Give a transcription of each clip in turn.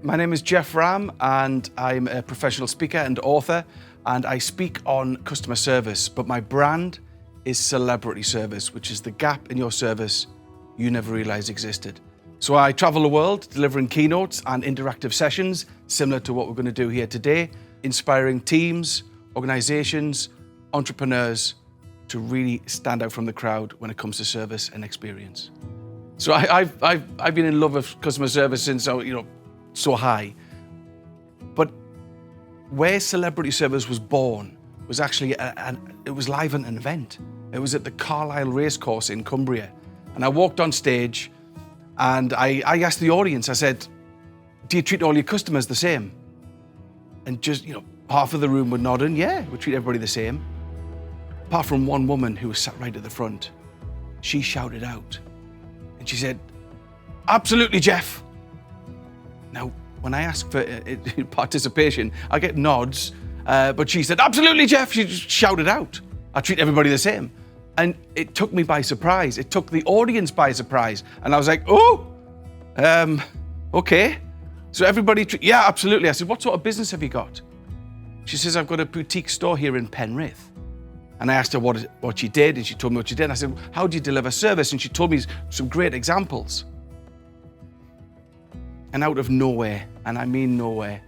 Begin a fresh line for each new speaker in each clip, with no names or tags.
My name is Geoff Ramm, and I'm a professional speaker and author, and I speak on customer service, but my brand is celebrity service, which is the gap in your service you never realized existed. So I travel the world delivering keynotes and interactive sessions similar to what we're going to do here today, inspiring teams, organizations, entrepreneurs to really stand out from the crowd when it comes to service and experience. So I've been in love with customer service since so high. But where celebrity service was born was actually it was live at an event. It was at the Carlisle Racecourse in Cumbria. And I walked on stage and I asked the audience, I said, do you treat all your customers the same? And just, half of the room were nodding, yeah, we treat everybody the same. Apart from one woman who was sat right at the front. She shouted out and she said, absolutely, Geoff. Now, when I ask for participation, I get nods, but she said, absolutely, Geoff. She just shouted out, I treat everybody the same. And it took me by surprise. It took the audience by surprise. And I was like, okay. So everybody, yeah, absolutely. I said, what sort of business have you got? She says, I've got a boutique store here in Penrith. And I asked her what she did, and she told me what she did. And I said, how do you deliver service? And she told me some great examples. And out of nowhere, and I mean nowhere,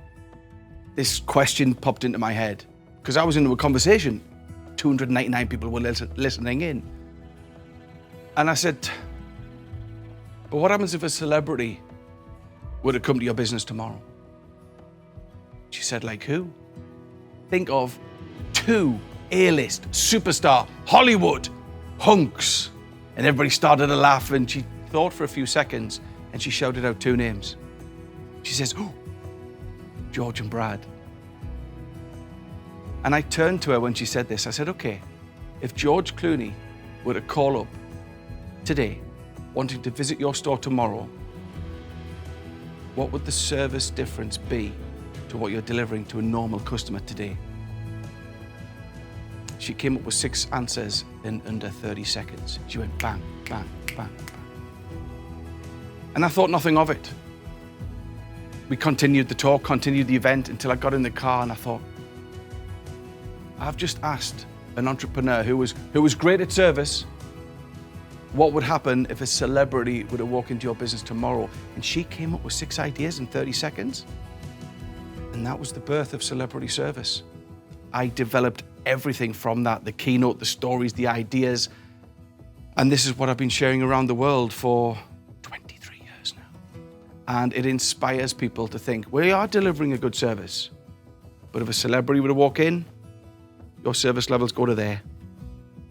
this question popped into my head. Because I was into a conversation. 299 people were listening in. And I said, but what happens if a celebrity were to come to your business tomorrow? She said, like who? Think of 2 A-list, superstar, Hollywood hunks. And everybody started to laugh, and she thought for a few seconds and she shouted out 2 names. She says, oh, George and Brad. And I turned to her when she said this. I said, okay, if George Clooney were to call up today, wanting to visit your store tomorrow, what would the service difference be to what you're delivering to a normal customer today? She came up with 6 answers in under 30 seconds. She went bang, bang, bang, bang. And I thought nothing of it. We continued the talk, continued the event until I got in the car and I thought, I've just asked an entrepreneur who was great at service, what would happen if a celebrity were to walk into your business tomorrow? And she came up with 6 ideas in 30 seconds. And that was the birth of celebrity service. I developed everything from that, the keynote, the stories, the ideas. And this is what I've been sharing around the world for 23 years now. And it inspires people to think, we are delivering a good service. But if a celebrity were to walk in, your service levels go to there.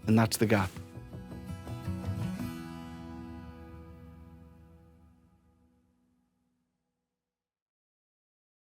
And that's the gap.